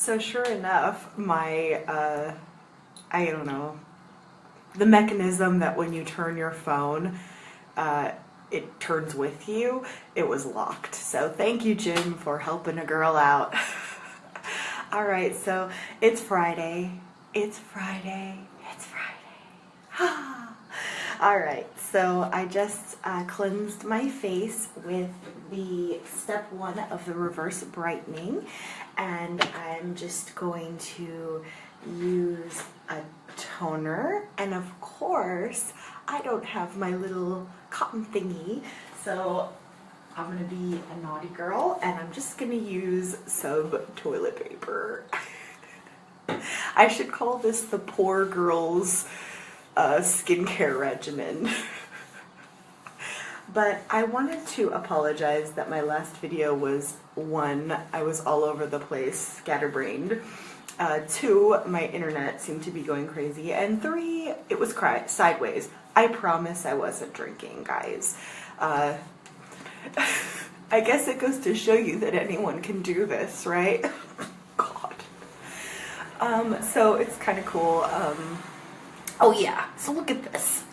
So sure enough, my, I don't know, the mechanism that when you turn your phone, it turns with you, it was locked. So thank you, Jim, for helping a girl out. All right, so it's Friday. It's Friday. It's Friday. All right, so I just cleansed my face with the step 1 of the reverse brightening, and I'm just going to use a toner, and of course I don't have my little cotton thingy, so I'm gonna be a naughty girl and I'm just gonna use some toilet paper. I should call this the poor girl's skincare regimen. But I wanted to apologize that my last video was 1, I was all over the place, scatterbrained. 2, my internet seemed to be going crazy. And 3, it was sideways. I promise I wasn't drinking, guys. I guess it goes to show you that anyone can do this, right? God. So it's kind of cool. Oh yeah, so look at this.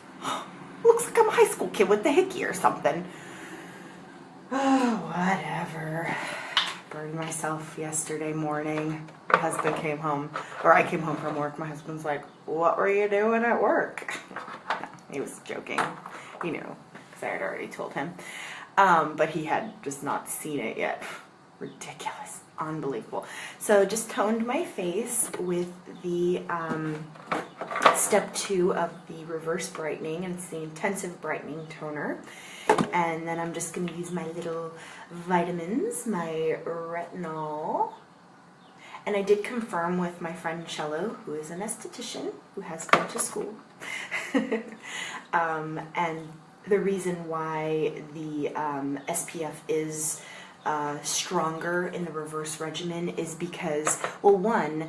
Looks like I'm a high school kid with the hickey or something. Oh, whatever. Burned myself yesterday morning. My husband came home, or I came home from work. My husband's like, what were you doing at work? No, he was joking. He knew, because I had already told him. But he had just not seen it yet. Ridiculous. Unbelievable. So just toned my face with the step 2 of the reverse brightening, and it's the intensive brightening toner. And then I'm just going to use my little vitamins, my retinol. And I did confirm with my friend Cello, who is an esthetician, who has gone to school. And the reason why the SPF is stronger in the reverse regimen is because, well, 1,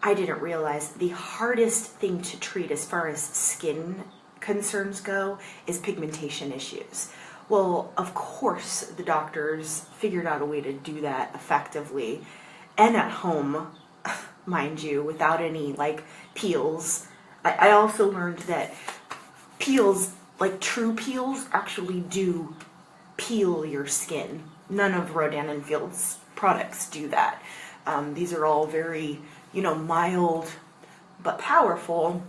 I didn't realize the hardest thing to treat as far as skin concerns go is pigmentation issues. Well, of course, the doctors figured out a way to do that effectively and at home, mind you, without any like peels. I also learned that peels, like true peels, actually do peel your skin. None of Rodan and Field's products do that. These are all very, mild but powerful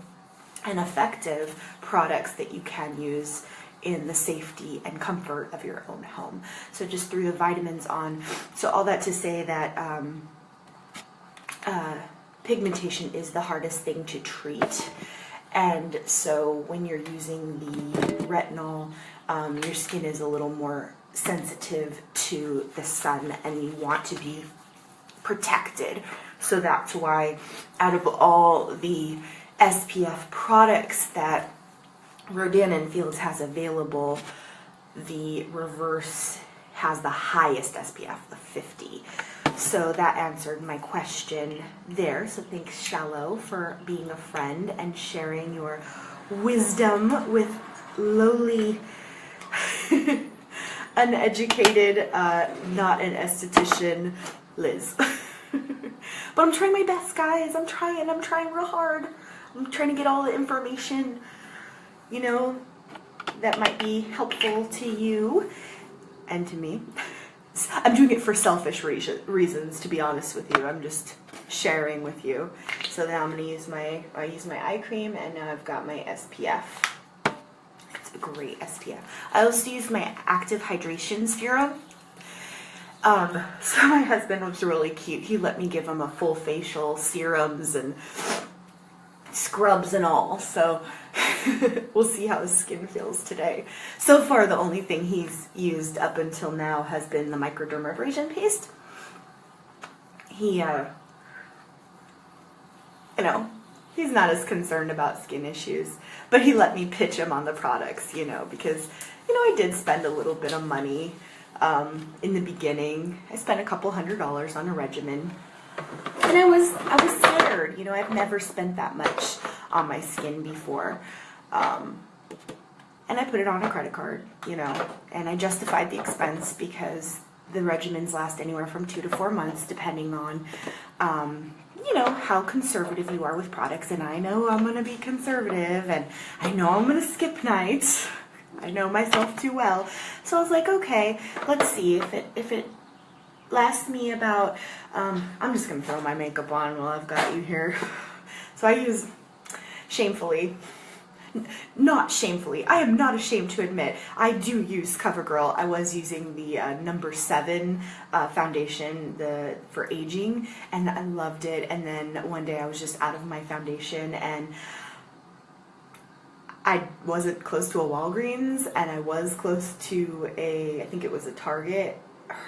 and effective products that you can use in the safety and comfort of your own home. So just threw the vitamins on. So all that to say that pigmentation is the hardest thing to treat. And so when you're using the retinol, your skin is a little more sensitive to the sun and you want to be protected. So that's why out of all the SPF products that Rodan and Fields has available, the reverse has the highest SPF, the 50. So that answered my question there. So thanks, Shallow, for being a friend and sharing your wisdom with lowly, uneducated, not an esthetician, Liz. But I'm trying my best, guys. I'm trying real hard. I'm trying to get all the information, that might be helpful to you and to me. I'm doing it for selfish reasons, to be honest with you. I'm just sharing with you. So now I'm going to use I use my eye cream, and now I've got my SPF. It's a great SPF. I also use my active hydration serum. So my husband was really cute. He let me give him a full facial, serums and scrubs and all. So we'll see how his skin feels today. So far, the only thing he's used up until now has been the microdermabrasion paste. He, he's not as concerned about skin issues, but he let me pitch him on the products, because, I did spend a little bit of money in the beginning. I spent a couple $100s on a regimen. And I was scared, I've never spent that much on my skin before. And I put it on a credit card, and I justified the expense because the regimens last anywhere from 2 to 4 months, depending on you know, how conservative you are with products, and I know I'm going to be conservative, and I know I'm going to skip nights. I know myself too well. So I was like, okay, let's see if it lasts me about, I'm just going to throw my makeup on while I've got you here. So I use, not shamefully, I am not ashamed to admit, I do use CoverGirl. I was using the number 7 foundation for aging, and I loved it. And then one day I was just out of my foundation, and I wasn't close to a Walgreens, and I was close to I think it was a Target.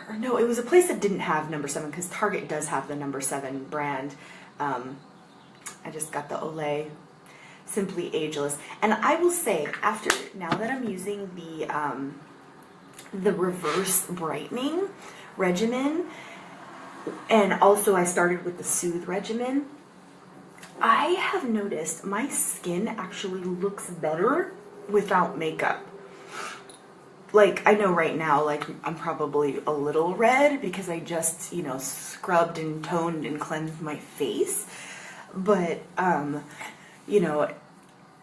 Or no, it was a place that didn't have number 7, because Target does have the number 7 brand. I just got the Olay Simply Ageless, and I will say, now that I'm using the reverse brightening regimen, and also I started with the Soothe regimen, I have noticed my skin actually looks better without makeup. Like, I know right now, like, I'm probably a little red because I just, you know, scrubbed and toned and cleansed my face, but you know,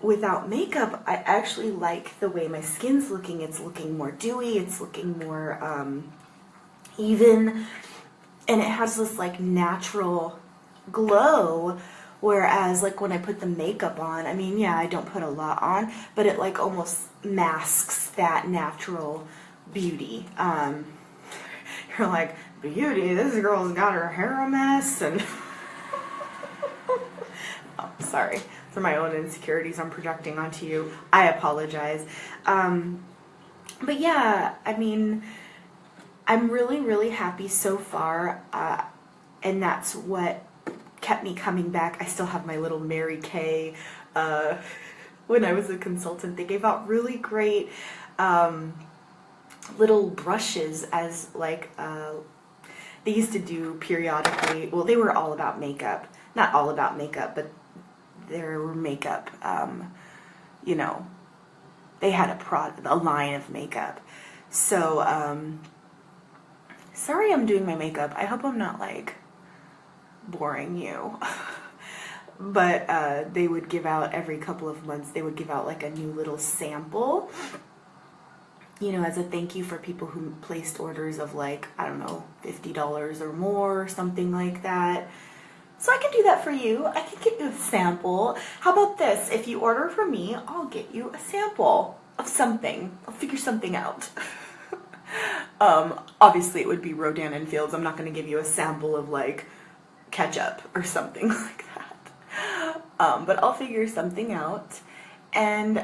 without makeup, I actually like the way my skin's looking. It's looking more dewy, it's looking more even, and it has this like natural glow, whereas like when I put the makeup on, I mean, yeah, I don't put a lot on, but it like almost masks that natural beauty. You're like, beauty, this girl's got her hair a mess, and oh, sorry for my own insecurities I'm projecting onto you. I apologize. But yeah, I mean, I'm really, really happy so far, and that's what kept me coming back. I still have my little Mary Kay. When I was a consultant, they gave out really great little brushes as like, they used to do periodically. Well, they were all about makeup. Not all about makeup, but there were makeup, you know, they had a line of makeup. So, sorry I'm doing my makeup. I hope I'm not like boring you. But they would give out every couple of months, they would give out like a new little sample, you know, as a thank you for people who placed orders of like, I don't know, $50 or more, something like that. So I can do that for you. I can get you a sample. How about this? If you order from me, I'll get you a sample of something. I'll figure something out. Obviously it would be Rodan and Fields. I'm not going to give you a sample of like ketchup or something like that. But I'll figure something out. And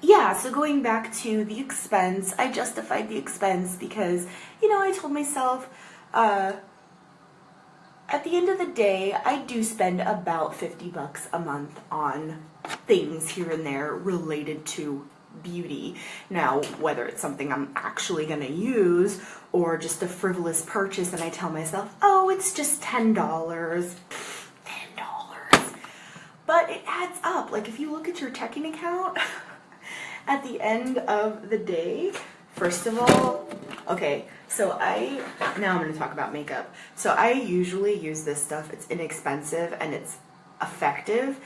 yeah, so going back to the expense, I justified the expense because, you know, I told myself, at the end of the day, I do spend about $50 a month on things here and there related to beauty. Now, whether it's something I'm actually going to use or just a frivolous purchase and I tell myself, oh, it's just $10. $10. But it adds up. Like, if you look at your checking account at the end of the day, first of all, okay, so now I'm going to talk about makeup. So I usually use this stuff. It's inexpensive and it's effective.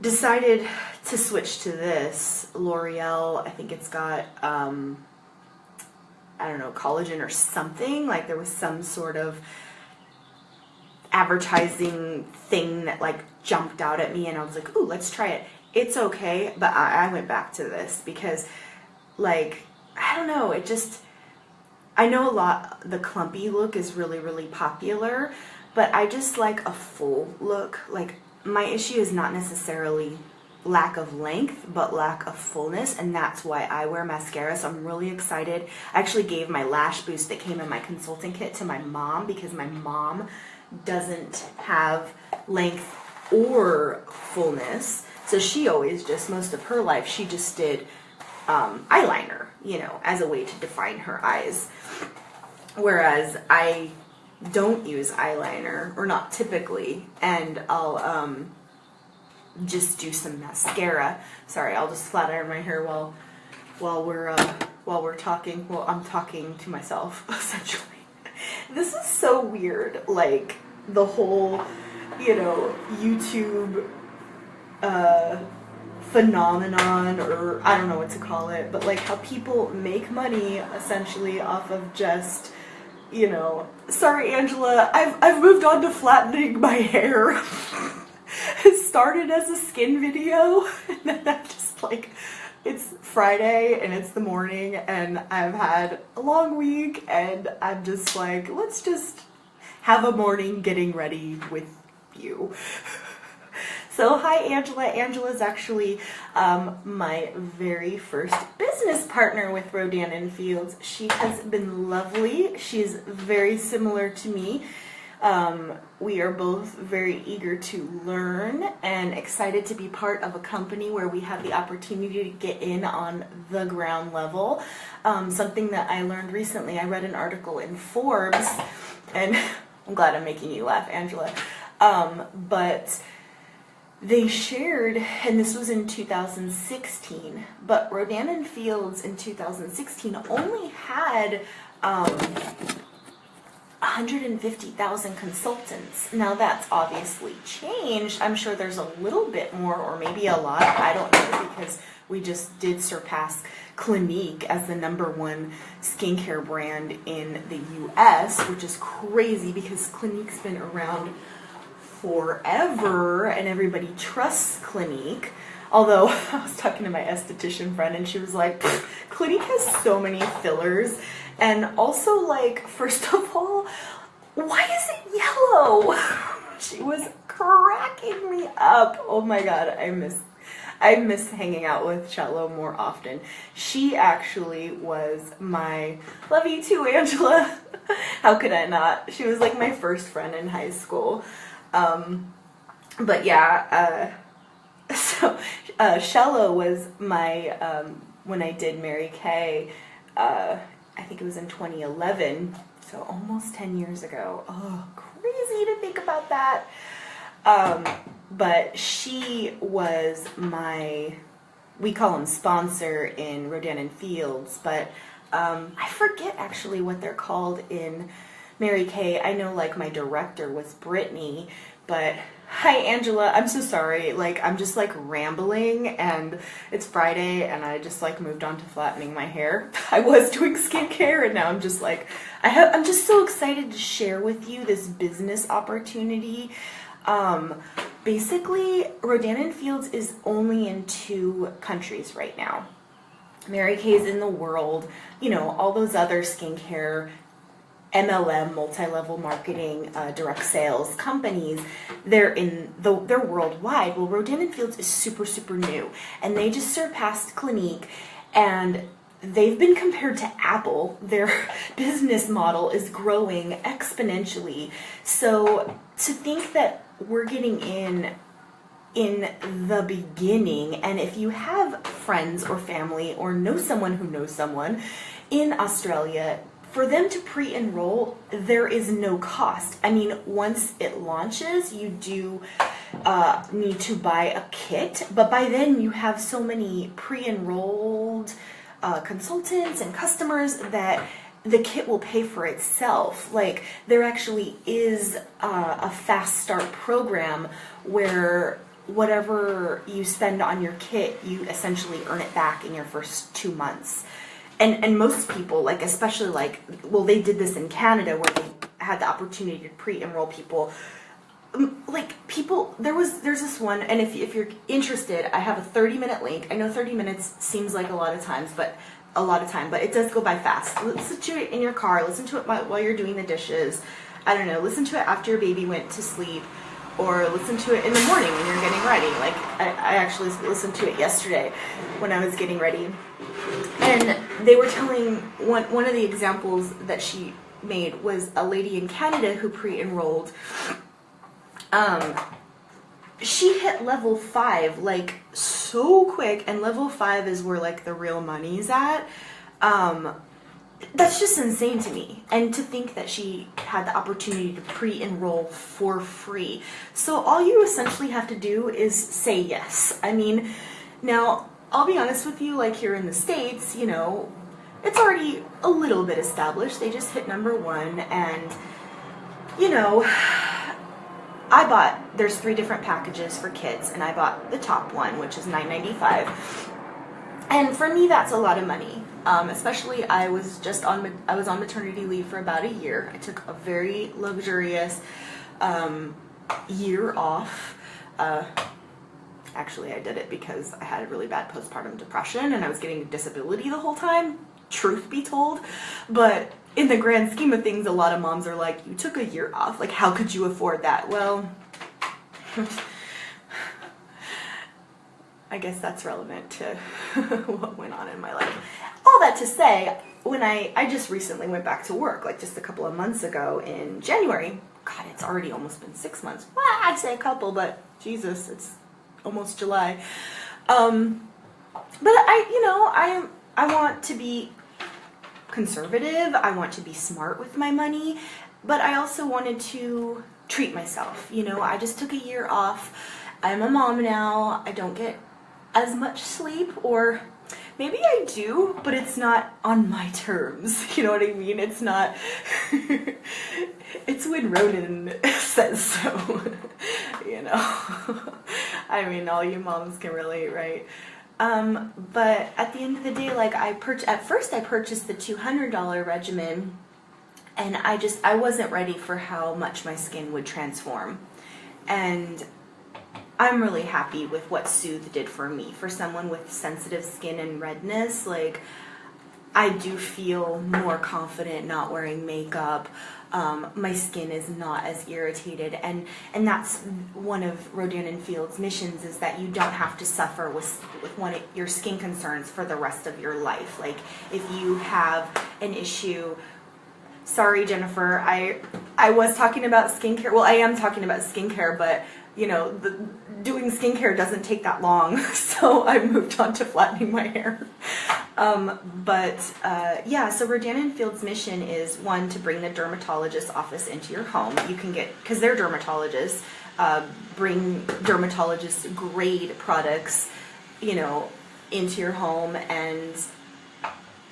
Decided to switch to this L'Oreal. I think it's got, I don't know, collagen or something. Like there was some sort of advertising thing that like jumped out at me and I was like, ooh, let's try it. It's okay, but I went back to this because like, I don't know, it just, I know the clumpy look is really, really popular, but I just like a full look. Like, my issue is not necessarily lack of length, but lack of fullness, and that's why I wear mascara, so I'm really excited. I actually gave my lash boost that came in my consulting kit to my mom because my mom doesn't have length or fullness, so she always just, most of her life, she just did eyeliner, you know, as a way to define her eyes. Whereas I don't use eyeliner, or not typically, and I'll just do some mascara. Sorry, I'll just flat iron my hair while we're talking. Well, I'm talking to myself essentially. This is so weird, like, the whole, you know, YouTube phenomenon, or I don't know what to call it, but like how people make money essentially off of just, you know, sorry Angela, I've moved on to flattening my hair. It started as a skin video, and then I'm just like, it's Friday and it's the morning and I've had a long week and I'm just like, let's just have a morning getting ready with you. So hi Angela. Angela's actually my very first business partner with Rodan and Fields. She has been lovely. She's very similar to me. We are both very eager to learn and excited to be part of a company where we have the opportunity to get in on the ground level. Something that I learned recently, I read an article in Forbes, and I'm glad I'm making you laugh, Angela, but they shared, and this was in 2016, but Rodan and Fields in 2016 only had 150,000 consultants. Now that's obviously changed. I'm sure there's a little bit more, or maybe a lot. I don't know, because we just did surpass Clinique as the #1 skincare brand in the US, which is crazy because Clinique's been around forever and everybody trusts Clinique. Although I was talking to my esthetician friend and she was like, Clinique has so many fillers, and also, like, first of all, why is it yellow? She was cracking me up. Oh my god, I miss hanging out with Cello more often. She actually was my, love you too, Angela. How could I not? She was like my first friend in high school. But yeah, so Cello was my, when I did Mary Kay, I think it was in 2011, so almost 10 years ago. Oh, crazy to think about that. But she was my, we call them sponsor in Rodan and Fields, but I forget actually what they're called in Mary Kay. I know, like, my director was Brittany, but hi Angela, I'm so sorry, like, I'm just like rambling and it's Friday and I just like moved on to flattening my hair. I was doing skincare and now I'm just like, I'm just so excited to share with you this business opportunity. Basically, Rodan and Fields is only in 2 countries right now. Mary Kay's in the world, you know, all those other skincare MLM, multi-level marketing, direct sales companies, they're worldwide. Well, Rodan and Fields is super, super new, and they just surpassed Clinique, and they've been compared to Apple. Their business model is growing exponentially. So to think that we're getting in the beginning, and if you have friends or family or know someone who knows someone in Australia, for them to pre-enroll, there is no cost. I mean, once it launches, you do need to buy a kit, but by then you have so many pre-enrolled consultants and customers that the kit will pay for itself. Like, there actually is a fast start program where whatever you spend on your kit, you essentially earn it back in your first 2 months. And most people, like, especially like, well, they did this in Canada where they had the opportunity to pre-enroll people. Like, people, there's this one, and if you're interested, I have a 30-minute link. I know 30 minutes seems like a lot of time, but it does go by fast. Listen to it in your car, listen to it while you're doing the dishes. I don't know, listen to it after your baby went to sleep, or listen to it in the morning when you're getting ready. Like, I actually listened to it yesterday when I was getting ready. And they were telling, one of the examples that she made was a lady in Canada who pre-enrolled. She hit level 5 like so quick, and level 5 is where like the real money's at. That's just insane to me. And to think that she had the opportunity to pre-enroll for free. So all you essentially have to do is say yes. I mean, now, I'll be honest with you, like here in the States, you know, it's already a little bit established. They just hit #1, and you know, there's 3 different packages for kids, and I bought the top one, which is $9.95. And for me, that's a lot of money. Especially I was on maternity leave for about a year. I took a very luxurious year off. Actually, I did it because I had a really bad postpartum depression and I was getting a disability the whole time, truth be told. But in the grand scheme of things, a lot of moms are like, you took a year off. Like, how could you afford that? Well, I guess that's relevant to what went on in my life. All that to say, when I just recently went back to work, like just a couple of months ago in January. God, it's already almost been 6 months. Well, I'd say a couple, but Jesus, it's almost July. But I want to be conservative. I want to be smart with my money, but I also wanted to treat myself. I just took a year off. I'm a mom now. I don't get as much sleep, or maybe I do, but it's not on my terms. You know what I mean? It's not, it's when Rodan says so, I mean, all you moms can relate, right? But at the end of the day, like at first I purchased the $200 regimen, and I wasn't ready for how much my skin would transform. And I'm really happy with what Soothe did for me. For someone with sensitive skin and redness, like, I do feel more confident not wearing makeup. My skin is not as irritated, and that's one of Rodan and Field's missions, is that you don't have to suffer with one of your skin concerns for the rest of your life. Like, if you have an issue, sorry Jennifer, I was talking about skincare. Well, I am talking about skincare, but doing skincare doesn't take that long, so I moved on to flattening my hair. Yeah, so Rodan and Field's mission is, one, to bring the dermatologist office into your home. You can because they're dermatologists, bring dermatologist grade products, into your home and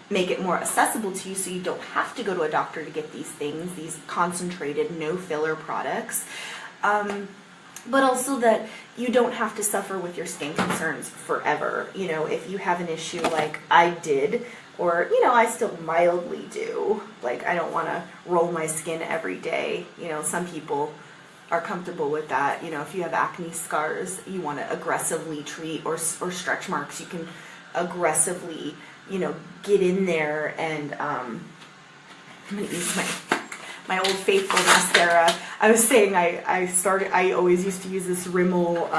make it more accessible to you, so you don't have to go to a doctor to get these things, these concentrated, no filler products. But also that you don't have to suffer with your skin concerns forever. If you have an issue like I did, or, I still mildly do, like, I don't want to roll my skin every day. Some people are comfortable with that. If you have acne scars, you want to aggressively treat, or stretch marks, you can aggressively, get in there. And I'm going to use my old faithful mascara. I was saying I always used to use this Rimmel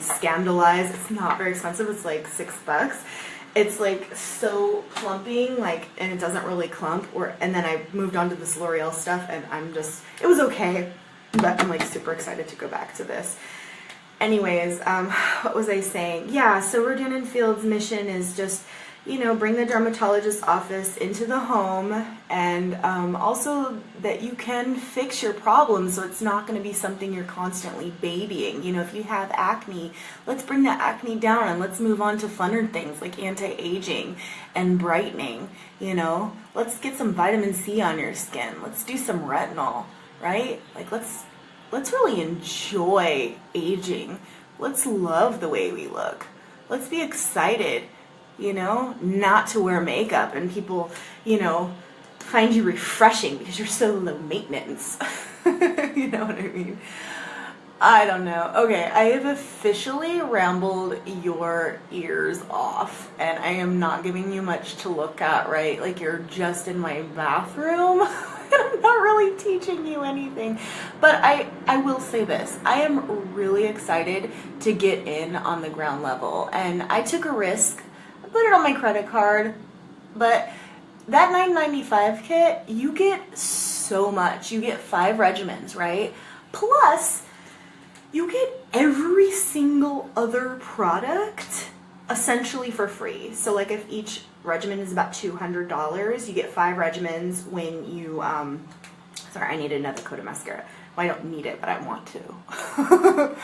Scandalize. It's not very expensive. It's like $6. It's like so plumping, and it doesn't really clump. And then I moved on to this L'Oreal stuff, and it was okay, but I'm like super excited to go back to this. Anyways, what was I saying? Yeah, so Rodan and Field's mission is just, bring the dermatologist's office into the home, and also that you can fix your problems, so it's not going to be something you're constantly babying. If you have acne, let's bring that acne down and let's move on to funner things like anti-aging and brightening. Let's get some vitamin C on your skin. Let's do some retinol, right? Like, let's really enjoy aging. Let's love the way we look. Let's be excited, not to wear makeup, and people, find you refreshing because you're so low maintenance. You know what I mean? I don't know. Okay, I have officially rambled your ears off, and I am not giving you much to look at, right? Like, you're just in my bathroom. I'm not really teaching you anything. But I will say this. I am really excited to get in on the ground level, and I took a risk. I put it on my credit card, but that $9.95 kit, you get so much. You get 5 regimens, right? Plus, you get every single other product essentially for free. So, like, if each regimen is about $200, you get 5 regimens when you, sorry, I need another coat of mascara. Well, I don't need it, but I want to.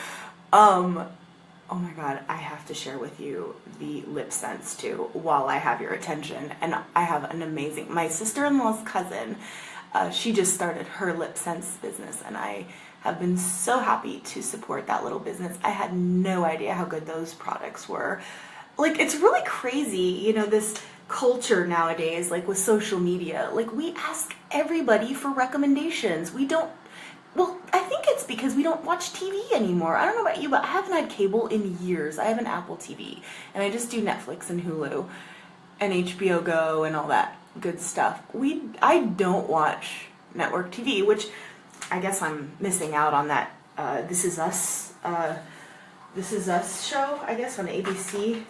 Oh my god, I have to share with you the lip scents too while I have your attention. And I have an amazing, my sister-in-law's cousin, she just started her lip scents business, and I have been so happy to support that little business. I had no idea how good those products were. Like, it's really crazy, you know, this culture nowadays, like with social media. Like, we ask everybody for recommendations. We don't, well, I think it's because we don't watch TV anymore. I don't know about you, but I haven't had cable in years. I have an Apple TV, and I just do Netflix and Hulu and HBO Go and all that good stuff. I don't watch network TV, which I guess I'm missing out on that This Is Us show, I guess, on ABC.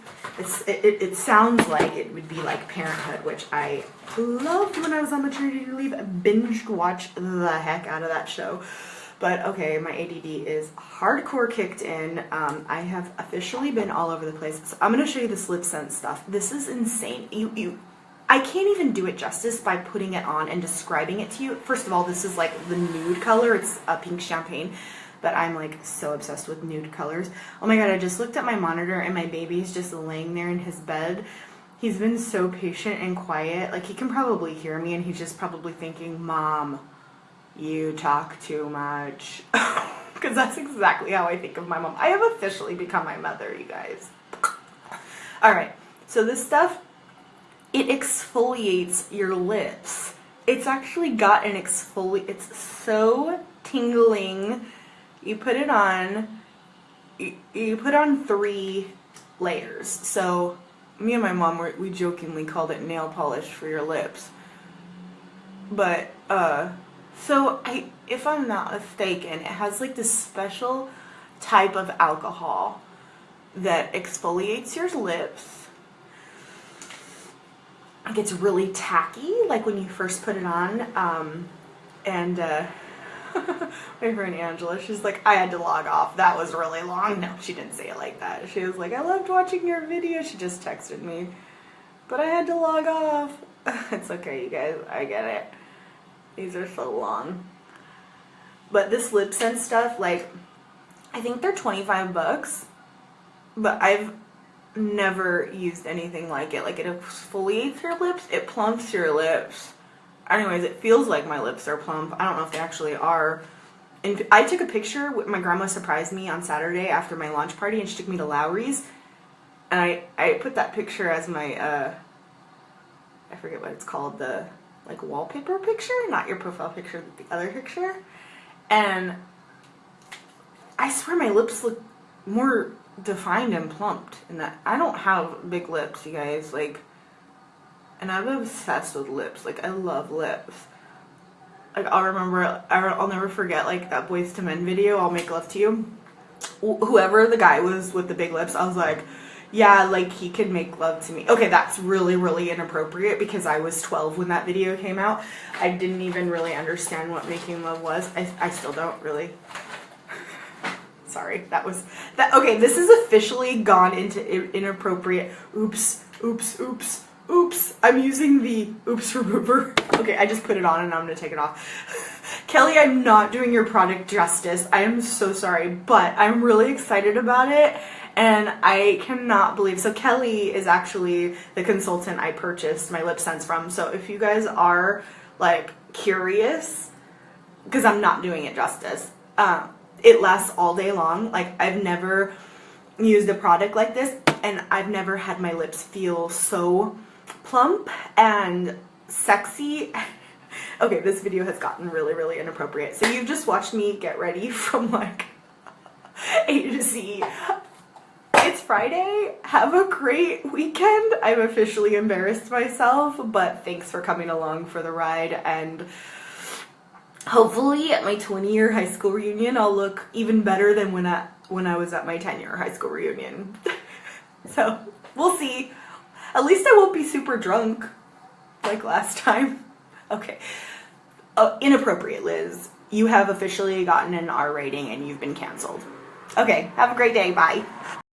It sounds like it would be like Parenthood, which I loved when I was on maternity leave. I binged watched the heck out of that show. But okay, my ADD is hardcore kicked in. I have officially been all over the place. So I'm going to show you this lip scent stuff. This is insane. I can't even do it justice by putting it on and describing it to you. First of all, this is like the nude color. It's a pink champagne. But I'm like so obsessed with nude colors. Oh my god, I just looked at my monitor and my baby's just laying there in his bed. He's been so patient and quiet. Like, he can probably hear me, and he's just probably thinking, Mom, you talk too much. Because that's exactly how I think of my mom. I have officially become my mother, you guys. Alright, so this stuff, it exfoliates your lips. It's actually got an it's so tingling. You put it on, you put on 3 layers. So me and my mom, we jokingly called it nail polish for your lips. But, so if I'm not mistaken, it has like this special type of alcohol that exfoliates your lips. It gets really tacky, like when you first put it on, my friend Angela, she's like, I had to log off. That was really long. No, she didn't say it like that. She was like, I loved watching your video. She just texted me, but I had to log off. It's okay, you guys. I get it. These are so long. But this lip scent stuff, like, I think they're 25 bucks, but I've never used anything like it. Like, it exfoliates your lips. It plumps your lips. Anyways, it feels like my lips are plump. I don't know if they actually are. And I took a picture. My grandma surprised me on Saturday after my launch party, and she took me to Lowry's. And I put that picture as my, I forget what it's called, the, like, wallpaper picture? Not your profile picture, the other picture. And I swear my lips look more defined and plumped. And that I don't have big lips, you guys. Like, and I'm obsessed with lips. Like, I love lips. Like, I'll never forget, like, that Boyz II Men video, I'll Make Love to You. Whoever the guy was with the big lips, I was like, yeah, like, he could make love to me. Okay, that's really, really inappropriate because I was 12 when that video came out. I didn't even really understand what making love was. I still don't really. Sorry, okay, this has officially gone into inappropriate. Oops. I'm using the oops remover. Okay, I just put it on and I'm gonna take it off. Kelly, I'm not doing your product justice. I am so sorry, but I'm really excited about it, and I cannot believe. So Kelly is actually the consultant I purchased my lip scents from. So if you guys are like curious, because I'm not doing it justice, it lasts all day long. Like, I've never used a product like this, and I've never had my lips feel so plump and sexy. Okay, this video has gotten really, really inappropriate. So you've just watched me get ready from like A to Z. It's Friday. Have a great weekend. I've officially embarrassed myself, but thanks for coming along for the ride, and hopefully at my 20-year high school reunion I'll look even better than when I was at my 10-year high school reunion. So, we'll see. At least I won't be super drunk like last time. Okay. Inappropriate, Liz. You have officially gotten an R rating and you've been canceled. Okay, have a great day. Bye.